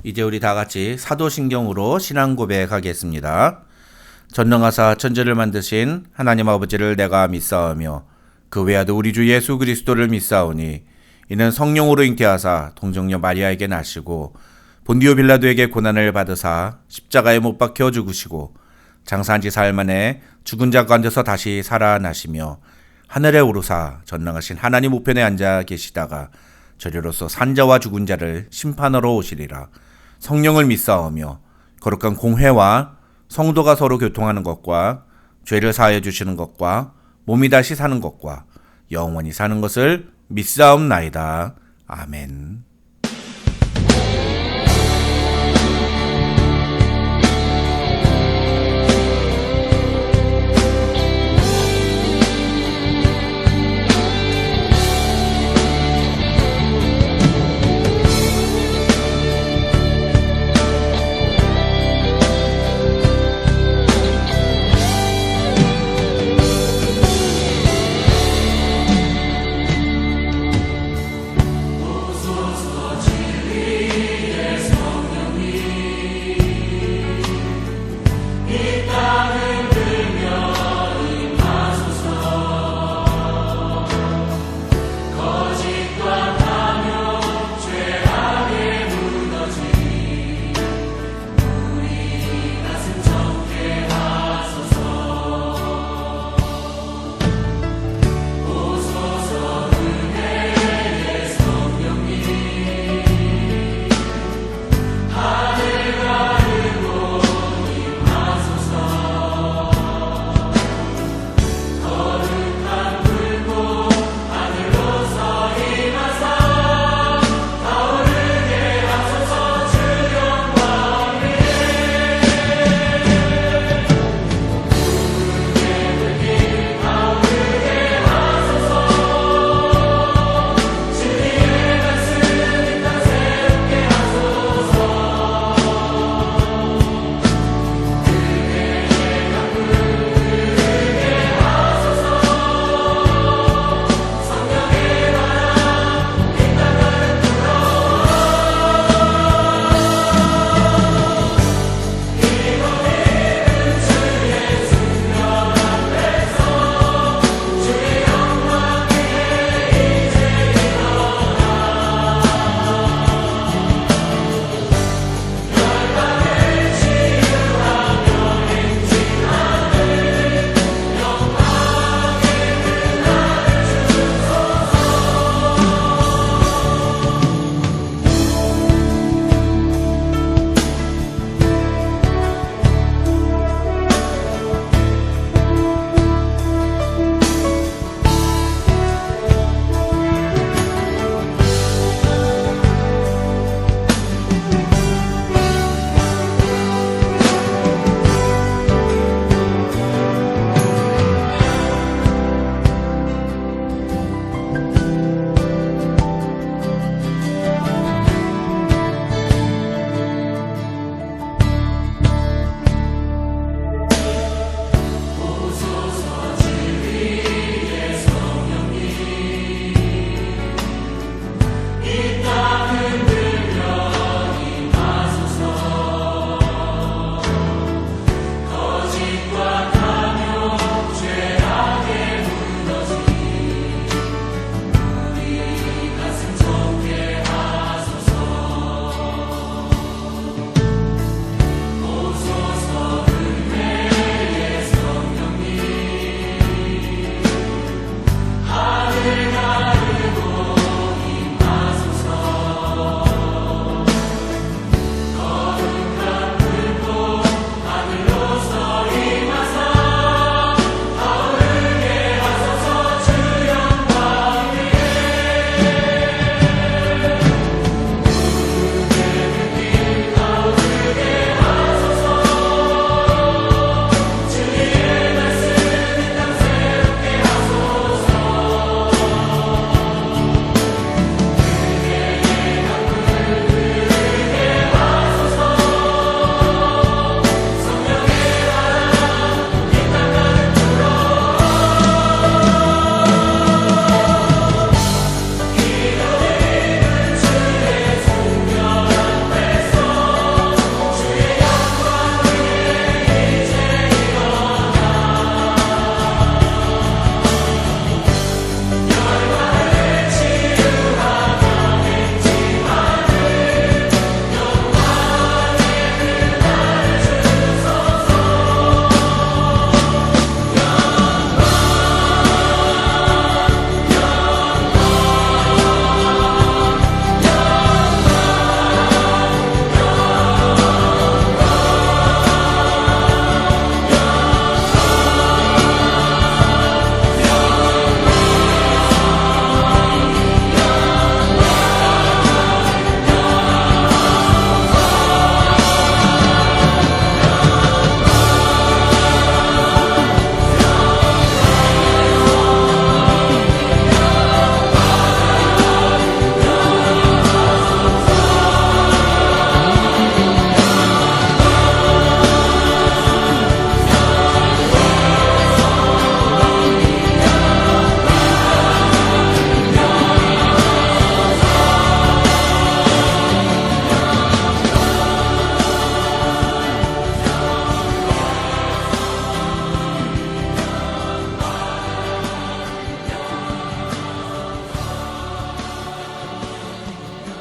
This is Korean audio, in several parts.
이제 우리 다 같이 사도신경으로 신앙 고백하겠습니다. 전능하사 천지를 만드신 하나님 아버지를 내가 믿사오며 그 외아들 우리 주 예수 그리스도를 믿사오니 이는 성령으로 잉태하사 동정녀 마리아에게 나시고 본디오 빌라도에게 고난을 받으사 십자가에 못 박혀 죽으시고 장사한 지 사흘 만에 죽은 자 가운데서 다시 살아나시며 하늘에 오르사 전능하신 하나님 우편에 앉아 계시다가 저리로서 산자와 죽은 자를 심판하러 오시리라. 성령을 믿사오며 거룩한 공회와 성도가 서로 교통하는 것과 죄를 사하여 주시는 것과 몸이 다시 사는 것과 영원히 사는 것을 믿사옵나이다. 아멘.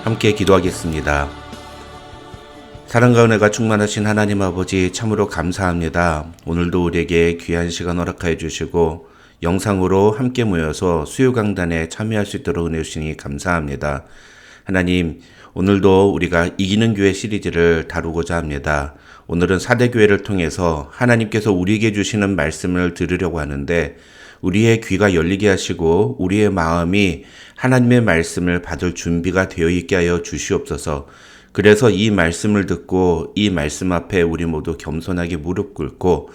함께 기도하겠습니다. 사랑과 은혜가 충만하신 하나님 아버지 참으로 감사합니다. 오늘도 우리에게 귀한 시간 허락하여 주시고 영상으로 함께 모여서 수요강단에 참여할 수 있도록 은혜 주시니 감사합니다. 하나님, 오늘도 우리가 이기는 교회 시리즈를 다루고자 합니다. 오늘은 4대 교회를 통해서 하나님께서 우리에게 주시는 말씀을 들으려고 하는데 우리의 귀가 열리게 하시고 우리의 마음이 하나님의 말씀을 받을 준비가 되어 있게 하여 주시옵소서. 그래서 이 말씀을 듣고 이 말씀 앞에 우리 모두 겸손하게 무릎 꿇고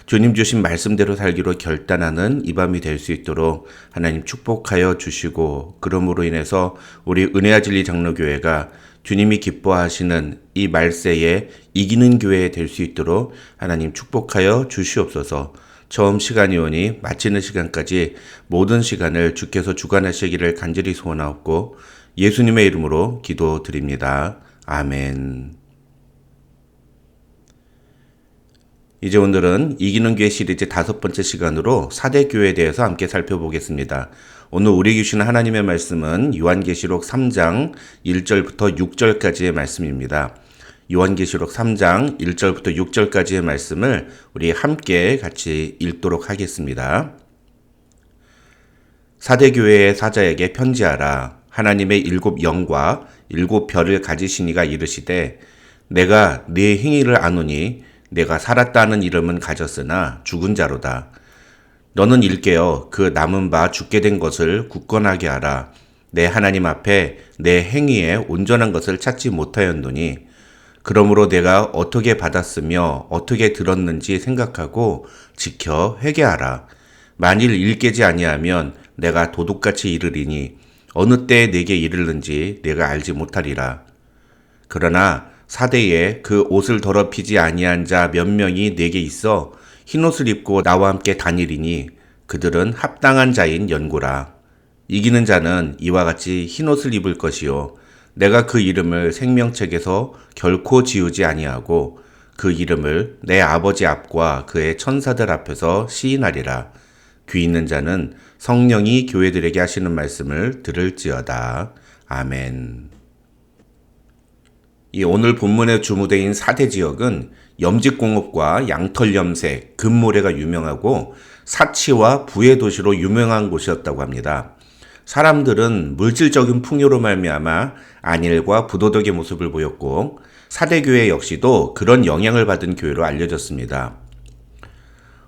주님 주신 말씀대로 살기로 결단하는 이 밤이 될 수 있도록 하나님 축복하여 주시고, 그러므로 인해서 우리 은혜와 진리 장로교회가 주님이 기뻐하시는 이 말세에 이기는 교회 될 수 있도록 하나님 축복하여 주시옵소서. 처음 시간이 오니 마치는 시간까지 모든 시간을 주께서 주관하시기를 간절히 소원하옵고 예수님의 이름으로 기도드립니다. 아멘. 이제 오늘은 이기는 교회 시리즈 5번째 시간으로 4대 교회에 대해서 함께 살펴보겠습니다. 오늘 우리에게 주시는 하나님의 말씀은 요한계시록 3장 1절부터 6절까지의 말씀입니다. 요한계시록 3장 1절부터 6절까지의 말씀을 우리 함께 같이 읽도록 하겠습니다. 4대 교회의 사자에게 편지하라. 하나님의 7 영과 7 별을 가지신 이가 이르시되 내가 네 행위를 아노니 내가 살았다 하는 이름은 가졌으나 죽은 자로다. 너는 일깨어 그 남은 바 죽게 된 것을 굳건하게 하라. 내 하나님 앞에 내 행위에 온전한 것을 찾지 못하였노니 그러므로 내가 어떻게 받았으며 어떻게 들었는지 생각하고 지켜 회개하라. 만일 일깨지 아니하면 내가 도둑같이 이르리니 어느 때에 내게 이르는지 내가 알지 못하리라. 그러나 사대에 그 옷을 더럽히지 아니한 자 몇 명이 내게 있어 흰옷을 입고 나와 함께 다니리니 그들은 합당한 자인 연고라. 이기는 자는 이와 같이 흰옷을 입을 것이요 내가 그 이름을 생명책에서 결코 지우지 아니하고 그 이름을 내 아버지 앞과 그의 천사들 앞에서 시인하리라. 귀 있는 자는 성령이 교회들에게 하시는 말씀을 들을지어다. 아멘. 이 오늘 본문의 주무대인 4대 지역은 염직공업과 양털염색, 금모래가 유명하고 사치와 부의 도시로 유명한 곳이었다고 합니다. 사람들은 물질적인 풍요로 말미암아 안일과 부도덕의 모습을 보였고 4대 교회 역시도 그런 영향을 받은 교회로 알려졌습니다.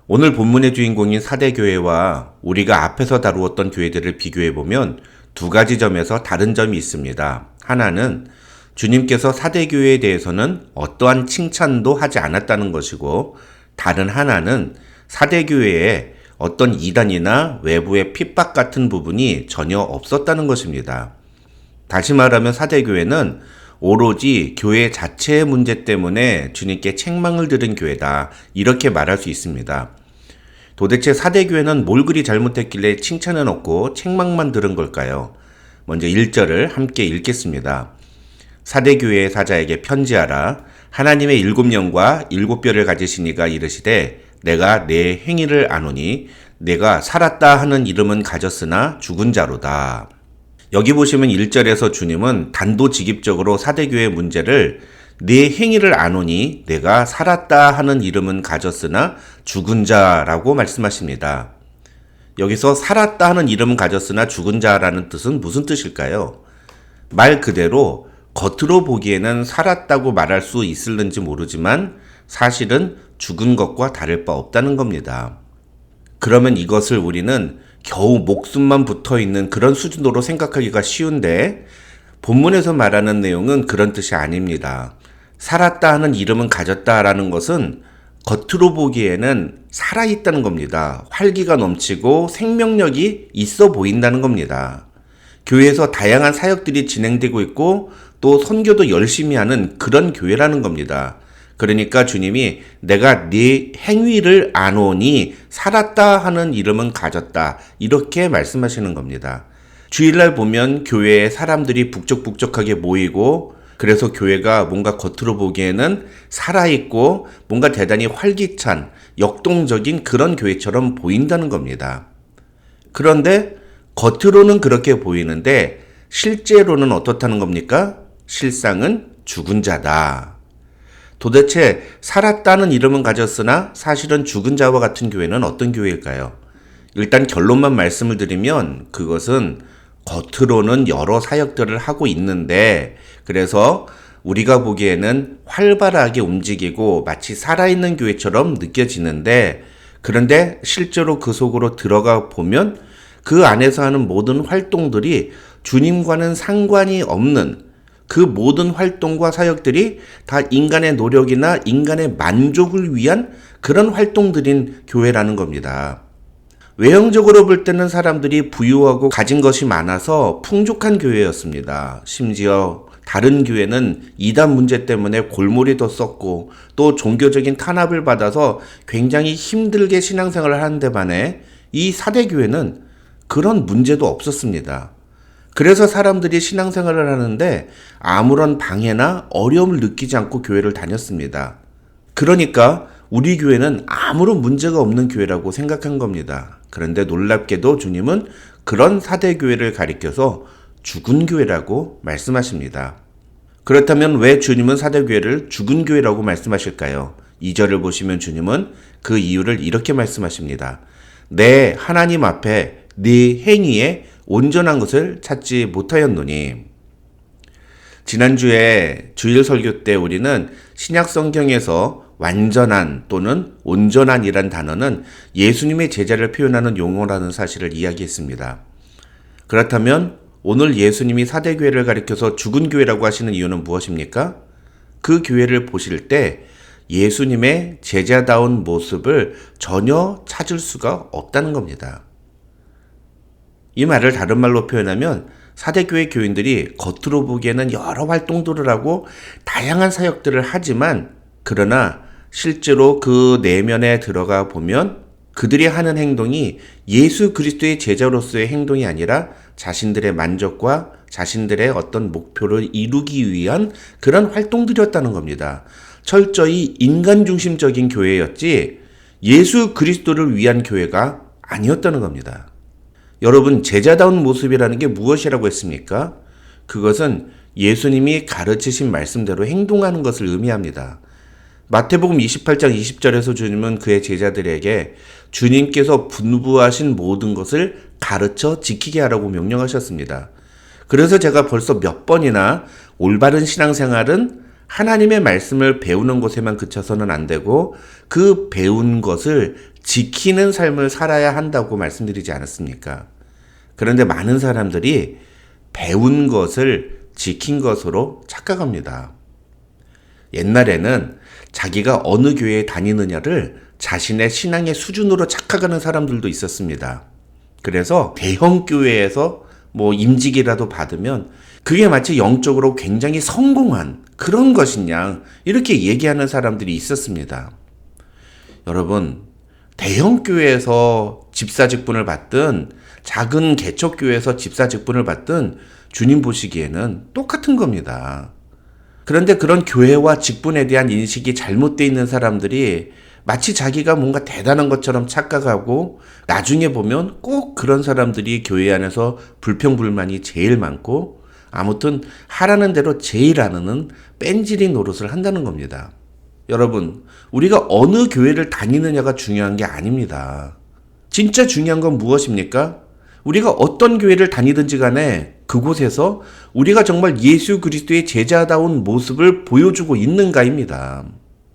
오늘 본문의 주인공인 4대 교회와 우리가 앞에서 다루었던 교회들을 비교해보면 2가지 점에서 다른 점이 있습니다. 하나는 주님께서 4대 교회에 대해서는 어떠한 칭찬도 하지 않았다는 것이고, 다른 하나는 4대 교회에 어떤 이단이나 외부의 핍박 같은 부분이 전혀 없었다는 것입니다. 다시 말하면 4대 교회는 오로지 교회 자체의 문제 때문에 주님께 책망을 들은 교회다, 이렇게 말할 수 있습니다. 도대체 4대 교회는 뭘 그리 잘못했길래 칭찬은 없고 책망만 들은 걸까요? 먼저 1절을 함께 읽겠습니다. 4대 교회의 사자에게 편지하라. 하나님의 7 영과 7 별을 가지신 이가 이르시되 내가 내 행위를 아노니 내가 살았다 하는 이름은 가졌으나 죽은 자로다. 여기 보시면 1절에서 주님은 단도직입적으로 4대 교회의 문제를 내 행위를 아노니 내가 살았다 하는 이름은 가졌으나 죽은 자라고 말씀하십니다. 여기서 살았다 하는 이름은 가졌으나 죽은 자라는 뜻은 무슨 뜻일까요? 말 그대로 겉으로 보기에는 살았다고 말할 수 있을는지 모르지만 사실은 죽은 것과 다를 바 없다는 겁니다. 그러면 이것을 우리는 겨우 목숨만 붙어 있는 그런 수준으로 생각하기가 쉬운데 본문에서 말하는 내용은 그런 뜻이 아닙니다. 살았다 하는 이름은 가졌다라는 것은 겉으로 보기에는 살아있다는 겁니다. 활기가 넘치고 생명력이 있어 보인다는 겁니다. 교회에서 다양한 사역들이 진행되고 있고 또 선교도 열심히 하는 그런 교회라는 겁니다. 그러니까 주님이 내가 네 행위를 아노니 살았다 하는 이름은 가졌다, 이렇게 말씀하시는 겁니다. 주일날 보면 교회에 사람들이 북적북적하게 모이고 그래서 교회가 뭔가 겉으로 보기에는 살아있고 뭔가 대단히 활기찬 역동적인 그런 교회처럼 보인다는 겁니다. 그런데 겉으로는 그렇게 보이는데 실제로는 어떻다는 겁니까? 실상은 죽은 자다. 도대체 살았다는 이름은 가졌으나 사실은 죽은 자와 같은 교회는 어떤 교회일까요? 일단 결론만 말씀을 드리면 그것은 겉으로는 여러 사역들을 하고 있는데, 그래서 우리가 보기에는 활발하게 움직이고 마치 살아있는 교회처럼 느껴지는데, 그런데 실제로 그 속으로 들어가 보면 그 안에서 하는 모든 활동들이 주님과는 상관이 없는, 그 모든 활동과 사역들이 다 인간의 노력이나 인간의 만족을 위한 그런 활동들인 교회라는 겁니다. 외형적으로 볼 때는 사람들이 부유하고 가진 것이 많아서 풍족한 교회였습니다. 심지어 다른 교회는 이단 문제 때문에 골몰이 더 썩고 또 종교적인 탄압을 받아서 굉장히 힘들게 신앙생활을 하는데 반해 이 사대교회는 그런 문제도 없었습니다. 그래서 사람들이 신앙생활을 하는데 아무런 방해나 어려움을 느끼지 않고 교회를 다녔습니다. 그러니까 우리 교회는 아무런 문제가 없는 교회라고 생각한 겁니다. 그런데 놀랍게도 주님은 그런 사대교회를 가리켜서 죽은 교회라고 말씀하십니다. 그렇다면 왜 주님은 사대교회를 죽은 교회라고 말씀하실까요? 2절을 보시면 주님은 그 이유를 이렇게 말씀하십니다. 내 하나님 앞에 네 행위에 온전한 것을 찾지 못하였노니. 지난주에 주일 설교 때 우리는 신약 성경에서 완전한 또는 온전한이란 단어는 예수님의 제자를 표현하는 용어라는 사실을 이야기했습니다. 그렇다면 오늘 예수님이 사대교회를 가리켜서 죽은 교회라고 하시는 이유는 무엇입니까? 그 교회를 보실 때 예수님의 제자다운 모습을 전혀 찾을 수가 없다는 겁니다. 이 말을 다른 말로 표현하면 사대교회 교인들이 겉으로 보기에는 여러 활동들을 하고 다양한 사역들을 하지만, 그러나 실제로 그 내면에 들어가 보면 그들이 하는 행동이 예수 그리스도의 제자로서의 행동이 아니라 자신들의 만족과 자신들의 어떤 목표를 이루기 위한 그런 활동들이었다는 겁니다. 철저히 인간 중심적인 교회였지 예수 그리스도를 위한 교회가 아니었다는 겁니다. 여러분, 제자다운 모습이라는 게 무엇이라고 했습니까? 그것은 예수님이 가르치신 말씀대로 행동하는 것을 의미합니다. 마태복음 28장 20절에서 주님은 그의 제자들에게 주님께서 분부하신 모든 것을 가르쳐 지키게 하라고 명령하셨습니다. 그래서 제가 벌써 몇 번이나 올바른 신앙생활은 하나님의 말씀을 배우는 것에만 그쳐서는 안 되고 그 배운 것을 지키는 삶을 살아야 한다고 말씀드리지 않았습니까? 그런데 많은 사람들이 배운 것을 지킨 것으로 착각합니다. 옛날에는 자기가 어느 교회에 다니느냐를 자신의 신앙의 수준으로 착각하는 사람들도 있었습니다. 그래서 대형 교회에서 임직이라도 받으면 그게 마치 영적으로 굉장히 성공한 그런 것이냐, 이렇게 얘기하는 사람들이 있었습니다. 여러분, 대형 교회에서 집사 직분을 받든 작은 개척교회에서 집사 직분을 받든 주님 보시기에는 똑같은 겁니다. 그런데 그런 교회와 직분에 대한 인식이 잘못되어 있는 사람들이 마치 자기가 뭔가 대단한 것처럼 착각하고 나중에 보면 꼭 그런 사람들이 교회 안에서 불평불만이 제일 많고 아무튼 하라는 대로 제일 안 하는 뺀질이 노릇을 한다는 겁니다. 여러분, 우리가 어느 교회를 다니느냐가 중요한 게 아닙니다. 진짜 중요한 건 무엇입니까? 우리가 어떤 교회를 다니든지 간에 그곳에서 우리가 정말 예수 그리스도의 제자다운 모습을 보여주고 있는가입니다.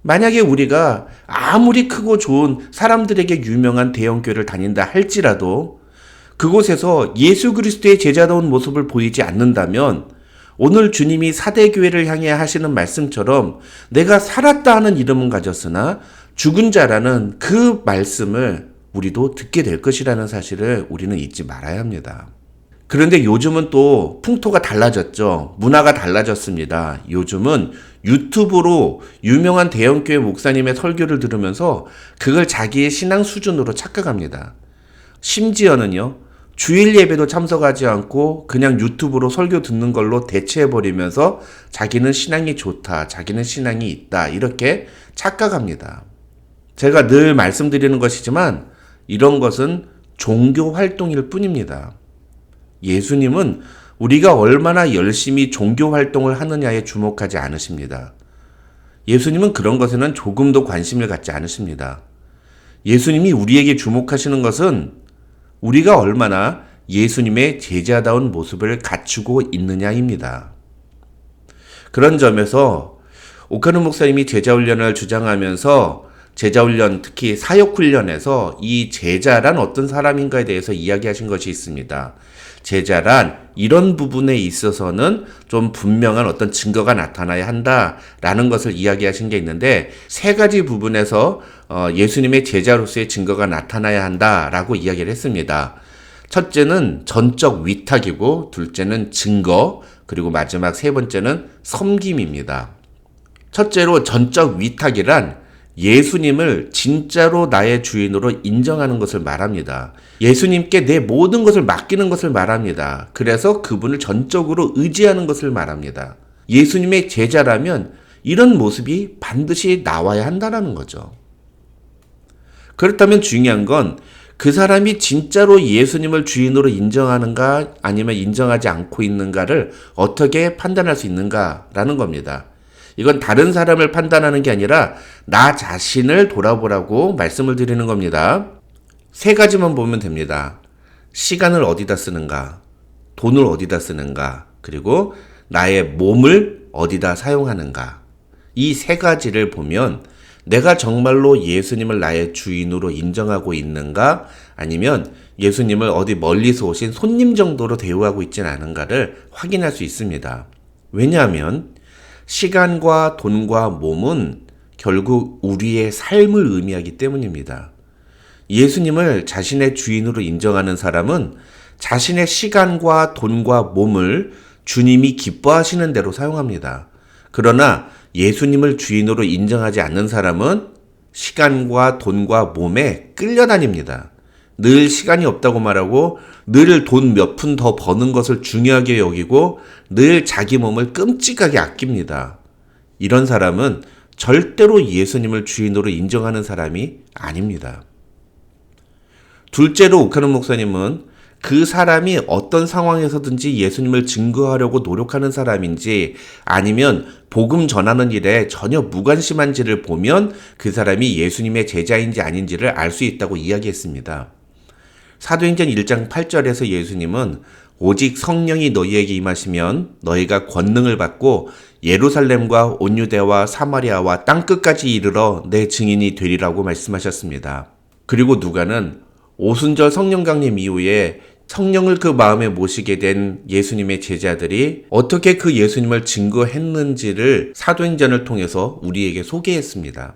만약에 우리가 아무리 크고 좋은 사람들에게 유명한 대형교회를 다닌다 할지라도 그곳에서 예수 그리스도의 제자다운 모습을 보이지 않는다면 오늘 주님이 사대교회를 향해 하시는 말씀처럼 내가 살았다 하는 이름은 가졌으나 죽은 자라는 그 말씀을 우리도 듣게 될 것이라는 사실을 우리는 잊지 말아야 합니다. 그런데 요즘은 또 풍토가 달라졌죠. 문화가 달라졌습니다. 요즘은 유튜브로 유명한 대형교회 목사님의 설교를 들으면서 그걸 자기의 신앙 수준으로 착각합니다. 심지어는요, 주일 예배도 참석하지 않고 그냥 유튜브로 설교 듣는 걸로 대체해버리면서 자기는 신앙이 좋다, 자기는 신앙이 있다, 이렇게 착각합니다. 제가 늘 말씀드리는 것이지만 이런 것은 종교 활동일 뿐입니다. 예수님은 우리가 얼마나 열심히 종교 활동을 하느냐에 주목하지 않으십니다. 예수님은 그런 것에는 조금도 관심을 갖지 않으십니다. 예수님이 우리에게 주목하시는 것은 우리가 얼마나 예수님의 제자다운 모습을 갖추고 있느냐입니다. 그런 점에서 오카노 목사님이 제자훈련을 주장하면서 제자훈련, 특히 사역훈련에서 이 제자란 어떤 사람인가에 대해서 이야기하신 것이 있습니다. 제자란 이런 부분에 있어서는 좀 분명한 어떤 증거가 나타나야 한다라는 것을 이야기하신 게 있는데, 세 가지 부분에서 예수님의 제자로서의 증거가 나타나야 한다라고 이야기를 했습니다. 첫째는 전적 위탁이고, 둘째는 증거, 그리고 마지막 세 번째는 섬김입니다. 첫째로 전적 위탁이란 예수님을 진짜로 나의 주인으로 인정하는 것을 말합니다. 예수님께 내 모든 것을 맡기는 것을 말합니다. 그래서 그분을 전적으로 의지하는 것을 말합니다. 예수님의 제자라면 이런 모습이 반드시 나와야 한다는 거죠. 그렇다면 중요한 건 그 사람이 진짜로 예수님을 주인으로 인정하는가 아니면 인정하지 않고 있는가를 어떻게 판단할 수 있는가라는 겁니다. 이건 다른 사람을 판단하는 게 아니라 나 자신을 돌아보라고 말씀을 드리는 겁니다. 세 가지만 보면 됩니다. 시간을 어디다 쓰는가, 돈을 어디다 쓰는가, 그리고 나의 몸을 어디다 사용하는가. 이 세 가지를 보면 내가 정말로 예수님을 나의 주인으로 인정하고 있는가, 아니면 예수님을 어디 멀리서 오신 손님 정도로 대우하고 있지는 않은가를 확인할 수 있습니다. 왜냐하면 시간과 돈과 몸은 결국 우리의 삶을 의미하기 때문입니다. 예수님을 자신의 주인으로 인정하는 사람은 자신의 시간과 돈과 몸을 주님이 기뻐하시는 대로 사용합니다. 그러나 예수님을 주인으로 인정하지 않는 사람은 시간과 돈과 몸에 끌려다닙니다. 늘 시간이 없다고 말하고, 늘 돈 몇 푼 더 버는 것을 중요하게 여기고, 늘 자기 몸을 끔찍하게 아낍니다. 이런 사람은 절대로 예수님을 주인으로 인정하는 사람이 아닙니다. 둘째로 오카노 목사님은 그 사람이 어떤 상황에서든지 예수님을 증거하려고 노력하는 사람인지, 아니면 복음 전하는 일에 전혀 무관심한지를 보면 그 사람이 예수님의 제자인지 아닌지를 알 수 있다고 이야기했습니다. 사도행전 1장 8절에서 예수님은 오직 성령이 너희에게 임하시면 너희가 권능을 받고 예루살렘과 온 유대와 사마리아와 땅끝까지 이르러 내 증인이 되리라고 말씀하셨습니다. 그리고 누가는 오순절 성령 강림 이후에 성령을 그 마음에 모시게 된 예수님의 제자들이 어떻게 그 예수님을 증거했는지를 사도행전을 통해서 우리에게 소개했습니다.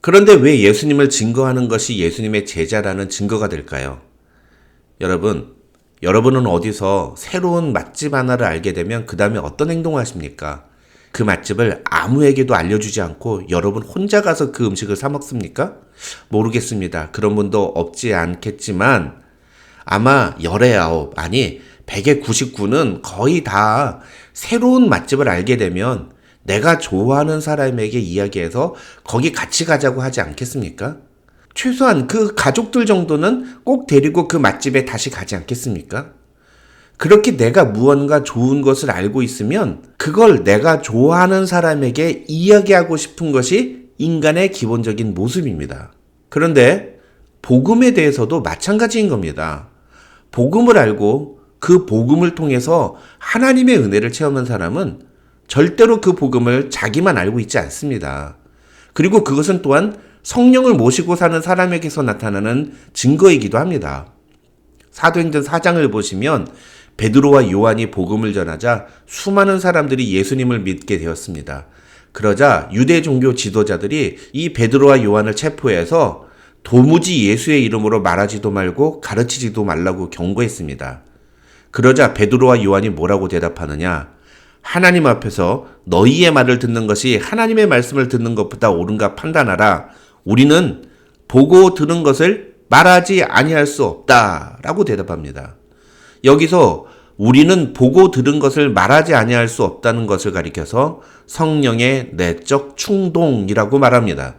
그런데 왜 예수님을 증거하는 것이 예수님의 제자라는 증거가 될까요? 여러분은 어디서 새로운 맛집 하나를 알게 되면 그 다음에 어떤 행동을 하십니까? 그 맛집을 아무에게도 알려주지 않고 여러분 혼자 가서 그 음식을 사 먹습니까? 모르겠습니다. 그런 분도 없지 않겠지만 아마 열의 9, 아니 100의 99는 거의 다 새로운 맛집을 알게 되면 내가 좋아하는 사람에게 이야기해서 거기 같이 가자고 하지 않겠습니까? 최소한 그 가족들 정도는 꼭 데리고 그 맛집에 다시 가지 않겠습니까? 그렇게 내가 무언가 좋은 것을 알고 있으면 그걸 내가 좋아하는 사람에게 이야기하고 싶은 것이 인간의 기본적인 모습입니다. 그런데 복음에 대해서도 마찬가지인 겁니다. 복음을 알고 그 복음을 통해서 하나님의 은혜를 체험한 사람은 절대로 그 복음을 자기만 알고 있지 않습니다. 그리고 그것은 또한 성령을 모시고 사는 사람에게서 나타나는 증거이기도 합니다. 사도행전 4장을 보시면 베드로와 요한이 복음을 전하자 수많은 사람들이 예수님을 믿게 되었습니다. 그러자 유대 종교 지도자들이 이 베드로와 요한을 체포해서 도무지 예수의 이름으로 말하지도 말고 가르치지도 말라고 경고했습니다. 그러자 베드로와 요한이 뭐라고 대답하느냐? 하나님 앞에서 너희의 말을 듣는 것이 하나님의 말씀을 듣는 것보다 옳은가 판단하라. 우리는 보고 들은 것을 말하지 아니할 수 없다라고 대답합니다. 여기서 우리는 보고 들은 것을 말하지 아니할 수 없다는 것을 가리켜서 성령의 내적 충동이라고 말합니다.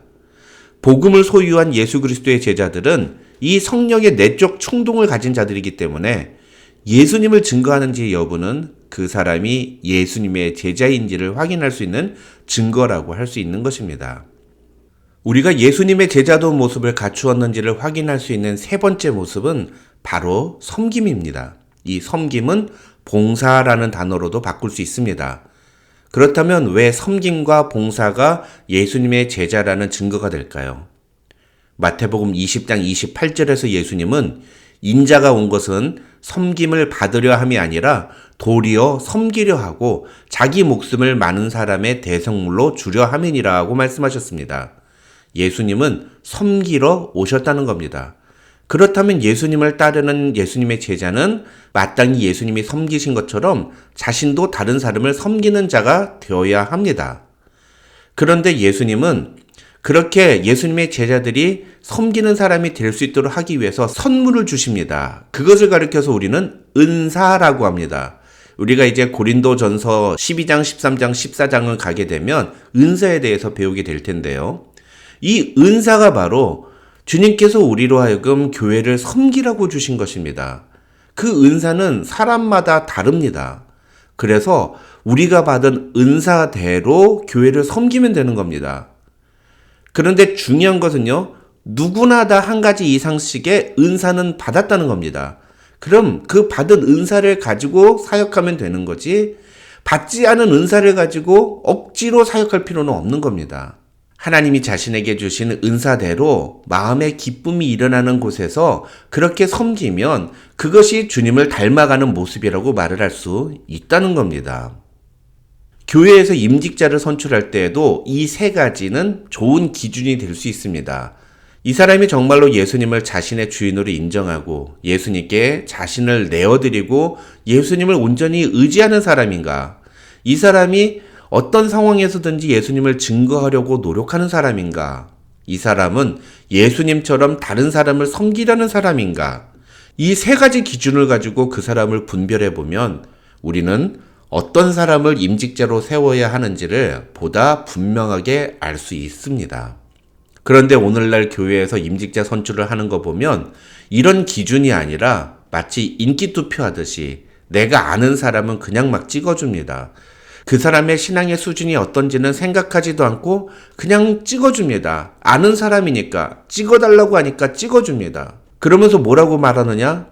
복음을 소유한 예수 그리스도의 제자들은 이 성령의 내적 충동을 가진 자들이기 때문에 예수님을 증거하는지 여부는 그 사람이 예수님의 제자인지를 확인할 수 있는 증거라고 할 수 있는 것입니다. 우리가 예수님의 제자다운 모습을 갖추었는지를 확인할 수 있는 세 번째 모습은 바로 섬김입니다. 이 섬김은 봉사라는 단어로도 바꿀 수 있습니다. 그렇다면 왜 섬김과 봉사가 예수님의 제자라는 증거가 될까요? 마태복음 20장 28절에서 예수님은 인자가 온 것은 섬김을 받으려 함이 아니라 도리어 섬기려 하고 자기 목숨을 많은 사람의 대성물로 주려 함이니라고 말씀하셨습니다. 예수님은 섬기러 오셨다는 겁니다. 그렇다면 예수님을 따르는 예수님의 제자는 마땅히 예수님이 섬기신 것처럼 자신도 다른 사람을 섬기는 자가 되어야 합니다. 그런데 예수님은 그렇게 예수님의 제자들이 섬기는 사람이 될 수 있도록 하기 위해서 선물을 주십니다. 그것을 가리켜서 우리는 은사라고 합니다. 우리가 이제 고린도전서 12장, 13장, 14장을 가게 되면 은사에 대해서 배우게 될 텐데요. 이 은사가 바로 주님께서 우리로 하여금 교회를 섬기라고 주신 것입니다. 그 은사는 사람마다 다릅니다. 그래서 우리가 받은 은사대로 교회를 섬기면 되는 겁니다. 그런데 중요한 것은요, 누구나 다 한 가지 이상씩의 은사는 받았다는 겁니다. 그럼 그 받은 은사를 가지고 사역하면 되는 거지, 받지 않은 은사를 가지고 억지로 사역할 필요는 없는 겁니다. 하나님이 자신에게 주신 은사대로 마음의 기쁨이 일어나는 곳에서 그렇게 섬기면 그것이 주님을 닮아가는 모습이라고 말을 할 수 있다는 겁니다. 교회에서 임직자를 선출할 때에도 이 세 가지는 좋은 기준이 될 수 있습니다. 이 사람이 정말로 예수님을 자신의 주인으로 인정하고 예수님께 자신을 내어드리고 예수님을 온전히 의지하는 사람인가? 이 사람이 어떤 상황에서든지 예수님을 증거하려고 노력하는 사람인가? 이 사람은 예수님처럼 다른 사람을 섬기려는 사람인가? 이 세 가지 기준을 가지고 그 사람을 분별해 보면 우리는 어떤 사람을 임직자로 세워야 하는지를 보다 분명하게 알 수 있습니다. 그런데 오늘날 교회에서 임직자 선출을 하는 거 보면 이런 기준이 아니라 마치 인기 투표하듯이 내가 아는 사람은 그냥 막 찍어줍니다. 그 사람의 신앙의 수준이 어떤지는 생각하지도 않고 그냥 찍어줍니다. 아는 사람이니까 찍어달라고 하니까 찍어줍니다. 그러면서 뭐라고 말하느냐?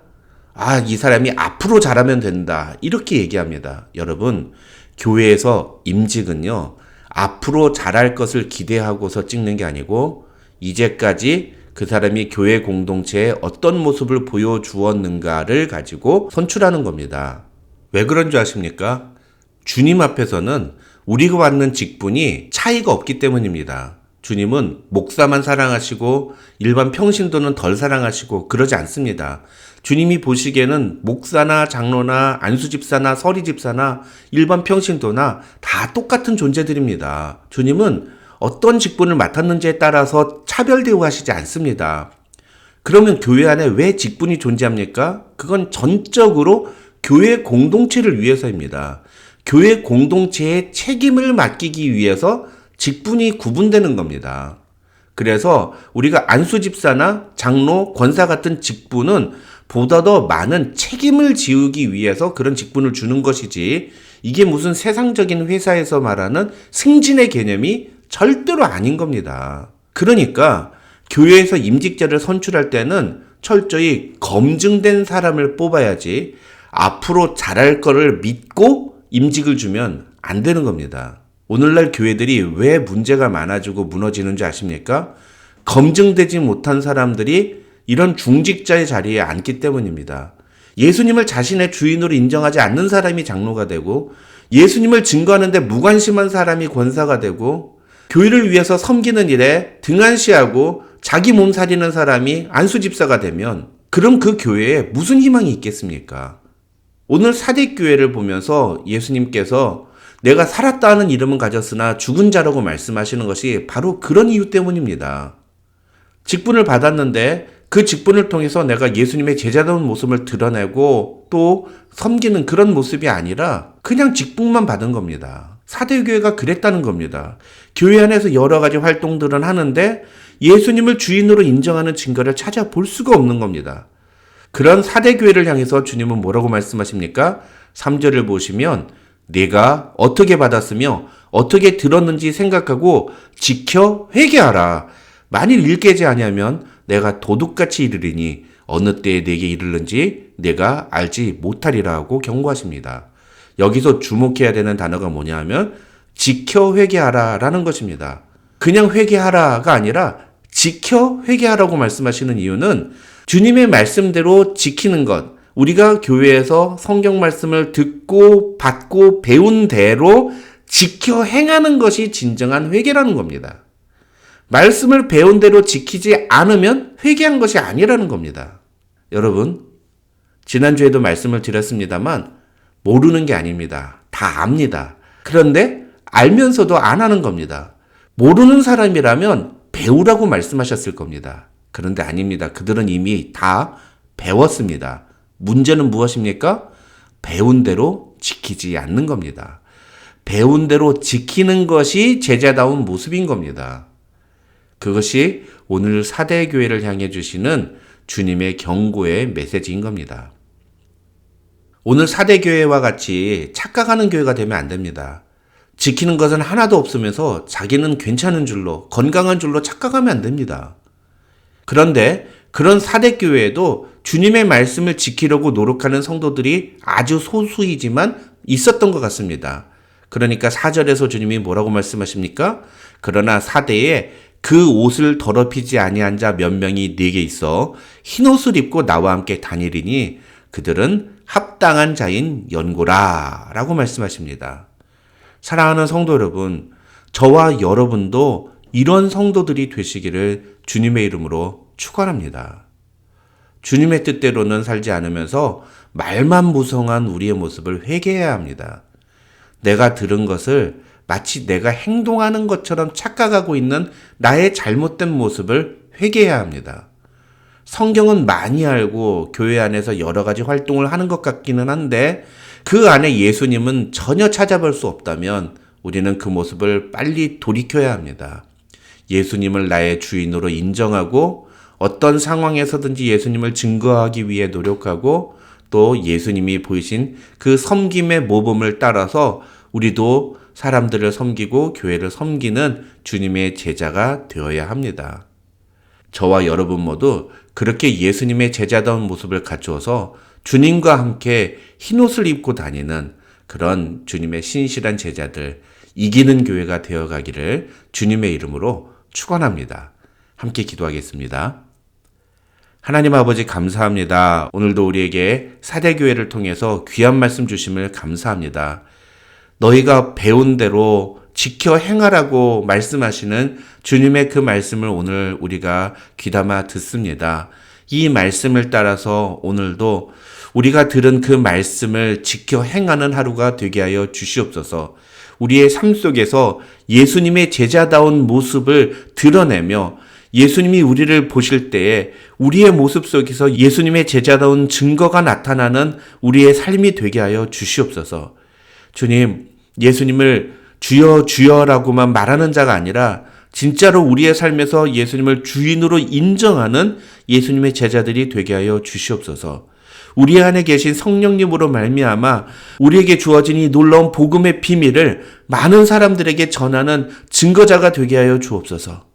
이 사람이 앞으로 잘하면 된다. 이렇게 얘기합니다. 여러분, 교회에서 임직은요, 앞으로 잘할 것을 기대하고서 찍는 게 아니고 이제까지 그 사람이 교회 공동체에 어떤 모습을 보여주었는가를 가지고 선출하는 겁니다. 왜 그런 줄 아십니까? 주님 앞에서는 우리가 받는 직분이 차이가 없기 때문입니다. 주님은 목사만 사랑하시고 일반 평신도는 덜 사랑하시고 그러지 않습니다. 주님이 보시기에는 목사나 장로나 안수집사나 서리집사나 일반 평신도나 다 똑같은 존재들입니다. 주님은 어떤 직분을 맡았는지에 따라서 차별 대우하시지 않습니다. 그러면 교회 안에 왜 직분이 존재합니까? 그건 전적으로 교회 공동체를 위해서입니다. 교회 공동체의 책임을 맡기기 위해서 직분이 구분되는 겁니다. 그래서 우리가 안수집사나 장로, 권사 같은 직분은 보다 더 많은 책임을 지우기 위해서 그런 직분을 주는 것이지 이게 무슨 세상적인 회사에서 말하는 승진의 개념이 절대로 아닌 겁니다. 그러니까 교회에서 임직자를 선출할 때는 철저히 검증된 사람을 뽑아야지 앞으로 잘할 거를 믿고 임직을 주면 안 되는 겁니다. 오늘날 교회들이 왜 문제가 많아지고 무너지는 줄 아십니까? 검증되지 못한 사람들이 이런 중직자의 자리에 앉기 때문입니다. 예수님을 자신의 주인으로 인정하지 않는 사람이 장로가 되고 예수님을 증거하는데 무관심한 사람이 권사가 되고 교회를 위해서 섬기는 일에 등한시하고 자기 몸 살리는 사람이 안수집사가 되면 그럼 그 교회에 무슨 희망이 있겠습니까? 오늘 사대교회를 보면서 예수님께서 내가 살았다 하는 이름은 가졌으나 죽은 자라고 말씀하시는 것이 바로 그런 이유 때문입니다. 직분을 받았는데 그 직분을 통해서 내가 예수님의 제자다운 모습을 드러내고 또 섬기는 그런 모습이 아니라 그냥 직분만 받은 겁니다. 사대교회가 그랬다는 겁니다. 교회 안에서 여러 가지 활동들은 하는데 예수님을 주인으로 인정하는 증거를 찾아볼 수가 없는 겁니다. 그런 사대교회를 향해서 주님은 뭐라고 말씀하십니까? 3절을 보시면 내가 어떻게 받았으며 어떻게 들었는지 생각하고 지켜 회개하라. 만일 일깨지 아니하면 내가 도둑같이 이르리니 어느 때에 내게 이르는지 내가 알지 못하리라 하고 경고하십니다. 여기서 주목해야 되는 단어가 뭐냐 하면 지켜 회개하라 라는 것입니다. 그냥 회개하라가 아니라 지켜 회개하라고 말씀하시는 이유는 주님의 말씀대로 지키는 것, 우리가 교회에서 성경 말씀을 듣고 받고 배운 대로 지켜 행하는 것이 진정한 회개라는 겁니다. 말씀을 배운 대로 지키지 않으면 회개한 것이 아니라는 겁니다. 여러분, 지난주에도 말씀을 드렸습니다만 모르는 게 아닙니다. 다 압니다. 그런데 알면서도 안 하는 겁니다. 모르는 사람이라면 배우라고 말씀하셨을 겁니다. 그런데 아닙니다. 그들은 이미 다 배웠습니다. 문제는 무엇입니까? 배운 대로 지키지 않는 겁니다. 배운 대로 지키는 것이 제자다운 모습인 겁니다. 그것이 오늘 사대교회를 향해 주시는 주님의 경고의 메시지인 겁니다. 오늘 사대교회와 같이 착각하는 교회가 되면 안 됩니다. 지키는 것은 하나도 없으면서 자기는 괜찮은 줄로, 건강한 줄로 착각하면 안 됩니다. 그런데 그런 사대교회에도 주님의 말씀을 지키려고 노력하는 성도들이 아주 소수이지만 있었던 것 같습니다. 그러니까 4절에서 주님이 뭐라고 말씀하십니까? 그러나 사대에 그 옷을 더럽히지 아니한 자 몇 명이 네게 있어 흰 옷을 입고 나와 함께 다니리니 그들은 합당한 자인 연고라 라고 말씀하십니다. 사랑하는 성도 여러분, 저와 여러분도 이런 성도들이 되시기를 주님의 이름으로 축원합니다. 주님의 뜻대로는 살지 않으면서 말만 무성한 우리의 모습을 회개해야 합니다. 내가 들은 것을 마치 내가 행동하는 것처럼 착각하고 있는 나의 잘못된 모습을 회개해야 합니다. 성경은 많이 알고 교회 안에서 여러 가지 활동을 하는 것 같기는 한데 그 안에 예수님은 전혀 찾아볼 수 없다면 우리는 그 모습을 빨리 돌이켜야 합니다. 예수님을 나의 주인으로 인정하고 어떤 상황에서든지 예수님을 증거하기 위해 노력하고 또 예수님이 보이신 그 섬김의 모범을 따라서 우리도 사람들을 섬기고 교회를 섬기는 주님의 제자가 되어야 합니다. 저와 여러분 모두 그렇게 예수님의 제자다운 모습을 갖추어서 주님과 함께 흰옷을 입고 다니는 그런 주님의 신실한 제자들, 이기는 교회가 되어가기를 주님의 이름으로 축원합니다. 함께 기도하겠습니다. 하나님 아버지 감사합니다. 오늘도 우리에게 사대교회를 통해서 귀한 말씀 주심을 감사합니다. 너희가 배운 대로 지켜 행하라고 말씀하시는 주님의 그 말씀을 오늘 우리가 귀담아 듣습니다. 이 말씀을 따라서 오늘도 우리가 들은 그 말씀을 지켜 행하는 하루가 되게 하여 주시옵소서. 우리의 삶 속에서 예수님의 제자다운 모습을 드러내며 예수님이 우리를 보실 때에 우리의 모습 속에서 예수님의 제자다운 증거가 나타나는 우리의 삶이 되게 하여 주시옵소서. 주님, 예수님을 주여 주여라고만 말하는 자가 아니라 진짜로 우리의 삶에서 예수님을 주인으로 인정하는 예수님의 제자들이 되게 하여 주시옵소서. 우리 안에 계신 성령님으로 말미암아 우리에게 주어진 이 놀라운 복음의 비밀을 많은 사람들에게 전하는 증거자가 되게 하여 주옵소서.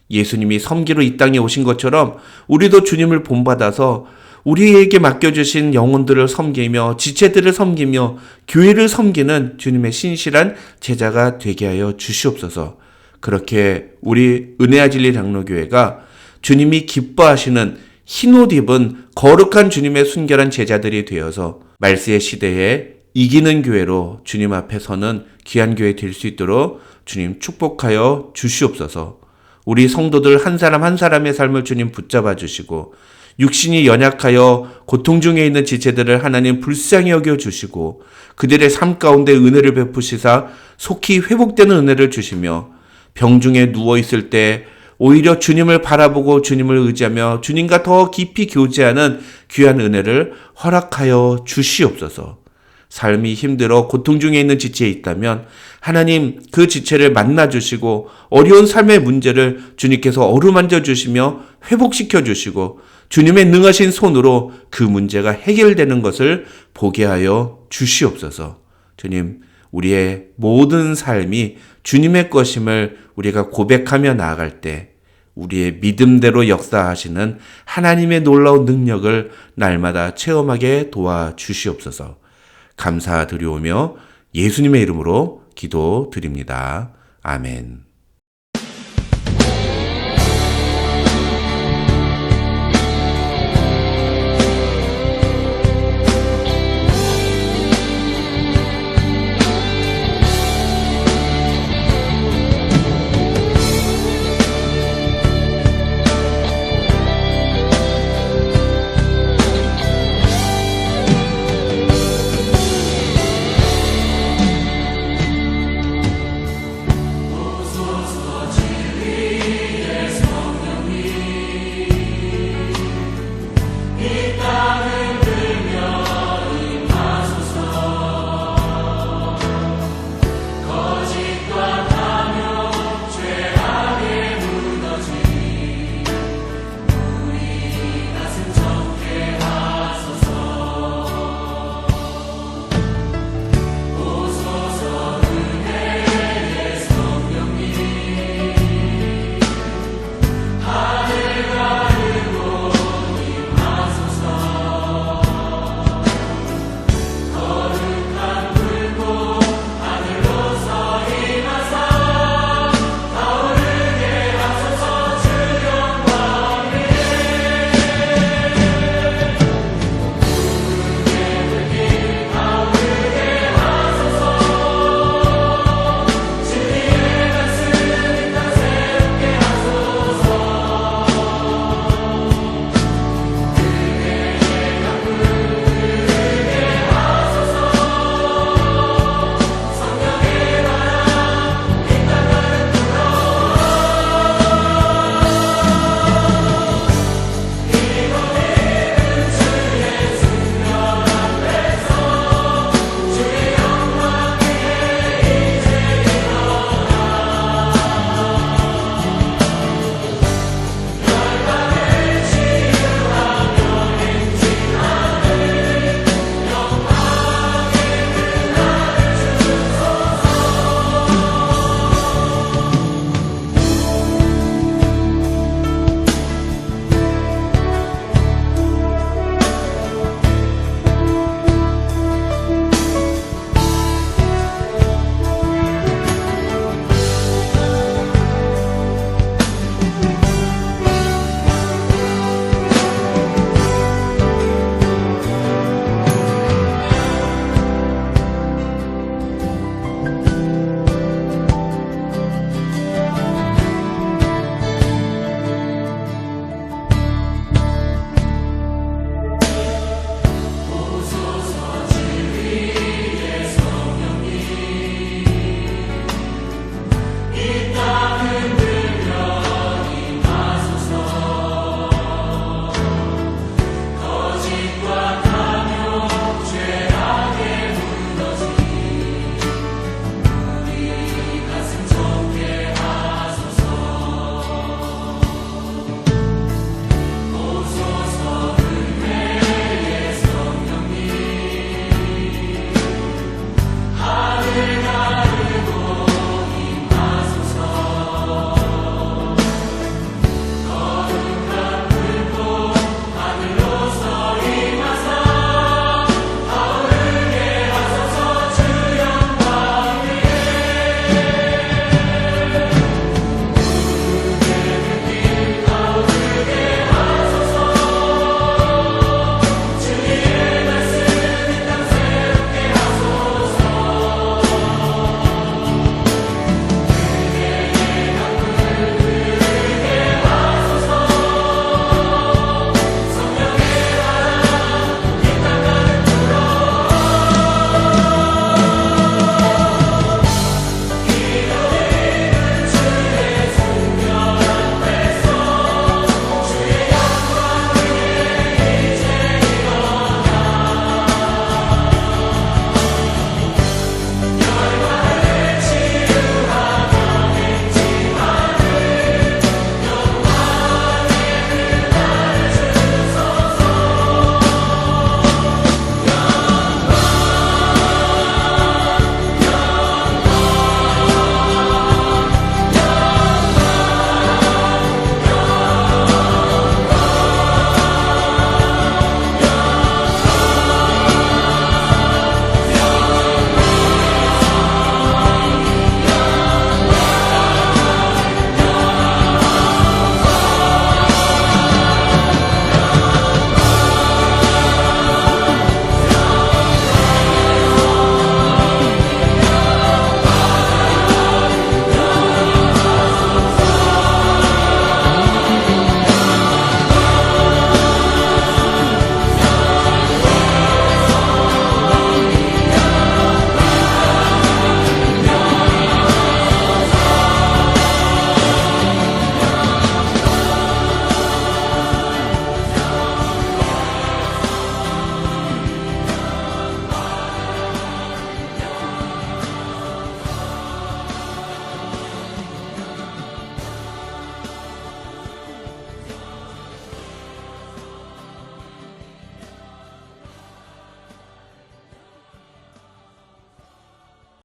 예수님이 섬기러 이 땅에 오신 것처럼 우리도 주님을 본받아서 우리에게 맡겨주신 영혼들을 섬기며 지체들을 섬기며 교회를 섬기는 주님의 신실한 제자가 되게 하여 주시옵소서. 그렇게 우리 은혜와 진리 장로교회가 주님이 기뻐하시는 흰옷 입은 거룩한 주님의 순결한 제자들이 되어서 말세의 시대에 이기는 교회로 주님 앞에 서는 귀한 교회 될 수 있도록 주님 축복하여 주시옵소서. 우리 성도들 한 사람 한 사람의 삶을 주님 붙잡아 주시고 육신이 연약하여 고통 중에 있는 지체들을 하나님 불쌍히 여겨 주시고 그들의 삶 가운데 은혜를 베푸시사 속히 회복되는 은혜를 주시며 병중에 누워있을 때 오히려 주님을 바라보고 주님을 의지하며 주님과 더 깊이 교제하는 귀한 은혜를 허락하여 주시옵소서. 삶이 힘들어 고통 중에 있는 지체에 있다면 하나님 그 지체를 만나주시고 어려운 삶의 문제를 주님께서 어루만져 주시며 회복시켜 주시고 주님의 능하신 손으로 그 문제가 해결되는 것을 보게 하여 주시옵소서. 주님, 우리의 모든 삶이 주님의 것임을 우리가 고백하며 나아갈 때 우리의 믿음대로 역사하시는 하나님의 놀라운 능력을 날마다 체험하게 도와주시옵소서. 감사드리오며 예수님의 이름으로 기도드립니다. 아멘.